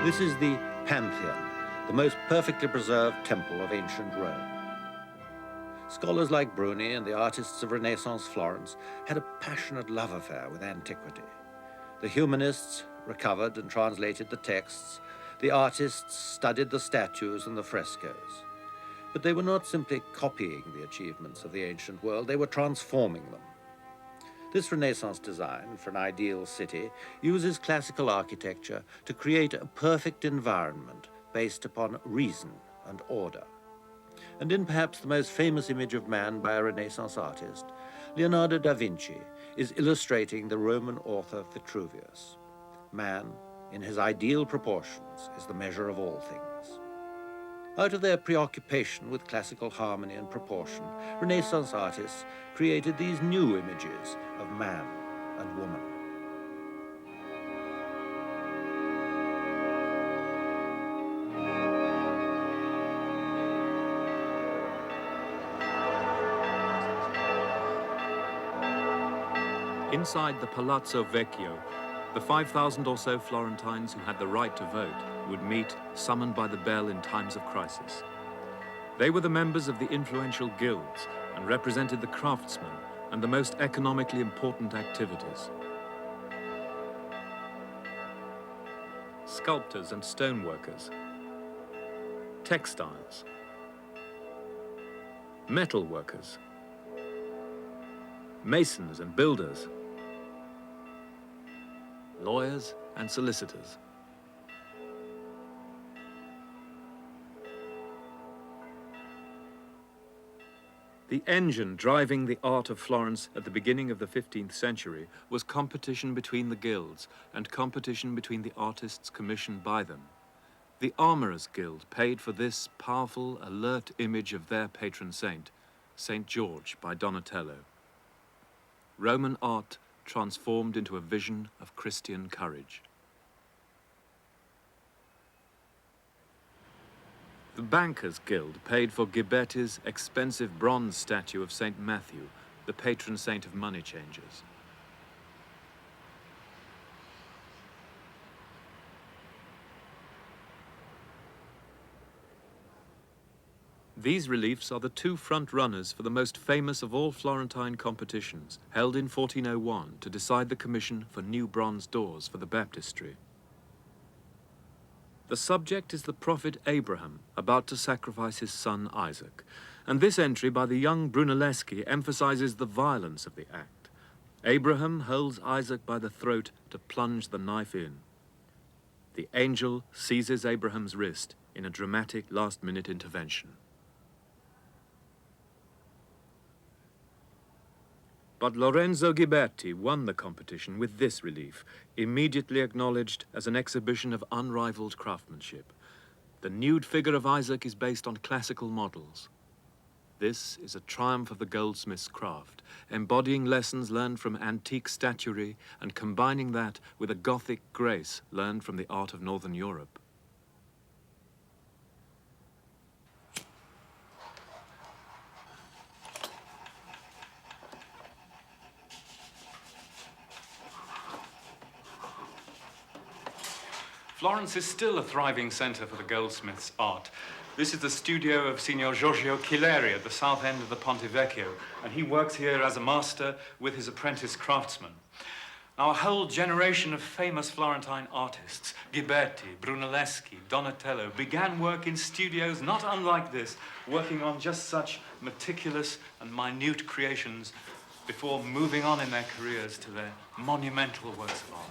This is the Pantheon, the most perfectly preserved temple of ancient Rome. Scholars like Bruni and the artists of Renaissance Florence had a passionate love affair with antiquity. The humanists recovered and translated the texts. The artists studied the statues and the frescoes. But they were not simply copying the achievements of the ancient world, they were transforming them. This Renaissance design for an ideal city uses classical architecture to create a perfect environment based upon reason and order. And in perhaps the most famous image of man by a Renaissance artist, Leonardo da Vinci is illustrating the Roman author Vitruvius. Man, in his ideal proportions, is the measure of all things. Out of their preoccupation with classical harmony and proportion, Renaissance artists created these new images of man and woman. Inside the Palazzo Vecchio, the 5,000 or so Florentines who had the right to vote would meet, summoned by the bell in times of crisis. They were the members of the influential guilds and represented the craftsmen and the most economically important activities. Sculptors and stoneworkers, textiles, metal workers, masons and builders, lawyers and solicitors. The engine driving the art of Florence at the beginning of the 15th century was competition between the guilds and competition between the artists commissioned by them. The Armourers' Guild paid for this powerful, alert image of their patron saint, Saint George by Donatello. Roman art transformed into a vision of Christian courage. The Bankers' Guild paid for Ghiberti's expensive bronze statue of St. Matthew, the patron saint of money changers. These reliefs are the two front runners for the most famous of all Florentine competitions, held in 1401 to decide the commission for new bronze doors for the baptistry. The subject is the prophet Abraham, about to sacrifice his son Isaac, and this entry by the young Brunelleschi emphasizes the violence of the act. Abraham holds Isaac by the throat to plunge the knife in. The angel seizes Abraham's wrist in a dramatic last-minute intervention. But Lorenzo Ghiberti won the competition with this relief, immediately acknowledged as an exhibition of unrivaled craftsmanship. The nude figure of Isaac is based on classical models. This is a triumph of the goldsmith's craft, embodying lessons learned from antique statuary and combining that with a Gothic grace learned from the art of Northern Europe. Florence is still a thriving center for the goldsmith's art. This is the studio of Signor Giorgio Chileri at the south end of the Ponte Vecchio, and he works here as a master with his apprentice craftsmen. Now, a whole generation of famous Florentine artists, Ghiberti, Brunelleschi, Donatello, began work in studios not unlike this, working on just such meticulous and minute creations before moving on in their careers to their monumental works of art.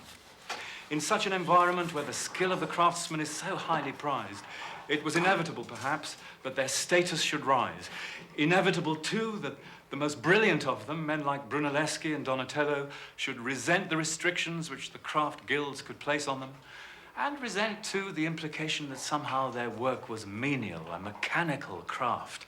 In such an environment where the skill of the craftsman is so highly prized, it was inevitable, perhaps, that their status should rise. Inevitable, too, that the most brilliant of them, men like Brunelleschi and Donatello, should resent the restrictions which the craft guilds could place on them, and resent, too, the implication that somehow their work was menial, a mechanical craft.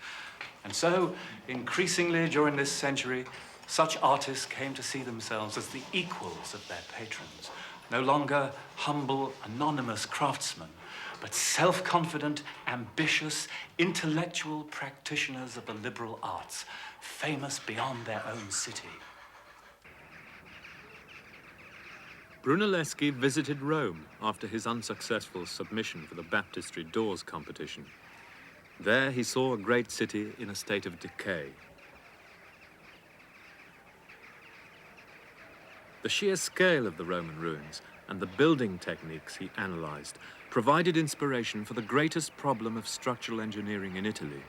And so, increasingly during this century, such artists came to see themselves as the equals of their patrons. No longer humble, anonymous craftsmen, but self-confident, ambitious, intellectual practitioners of the liberal arts, famous beyond their own city. Brunelleschi visited Rome after his unsuccessful submission for the baptistry doors competition. There he saw a great city in a state of decay. The sheer scale of the Roman ruins and the building techniques he analyzed provided inspiration for the greatest problem of structural engineering in Italy,